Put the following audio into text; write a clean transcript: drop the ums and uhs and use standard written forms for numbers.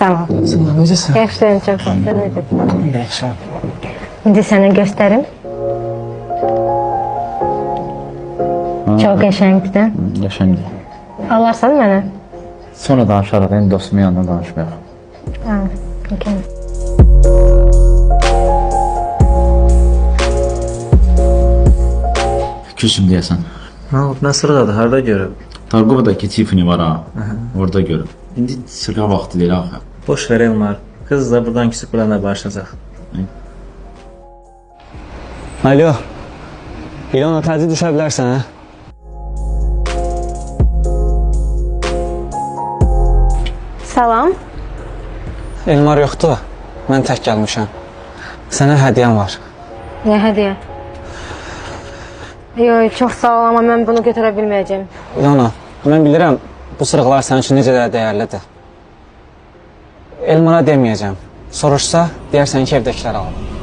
Sağ ol. Necəsən? Yaxşıyam, çox sağ ol. Sən necəsən? Yaxşı. İndi sənə göstərim. Çox qəşəngdir də. Qəşəngdir. Alarsan mənə? Sonra danışarıq, indi dostumun yanına danışmayaq. Ha, okey. Küsüm deyəsən. Nə olub? Nə sırğadır? Harda görüb? Targovadakı Tiffany var ha. Orada görüb. İndi sırğa vaxtı deyil axı. Boş ver Elmar. Qız da buradan küsüb burana başlayacaq. Alo. İlona təcil düşə bilərsən, hə? Salam. Elmar yoxdur. Mən tək gəlmişəm. Sənə hədiyyəm var. Nə hədiyyə? Yox, çox sağ ol, amma mən bunu götürə bilməyəcəm. İlona, mən bilirəm bu sırıqlar sənin üçün necə də dəyərlidir. Elmara deməyəcəm. Soruşsa, deyərsən ki, evdəkilər alıb.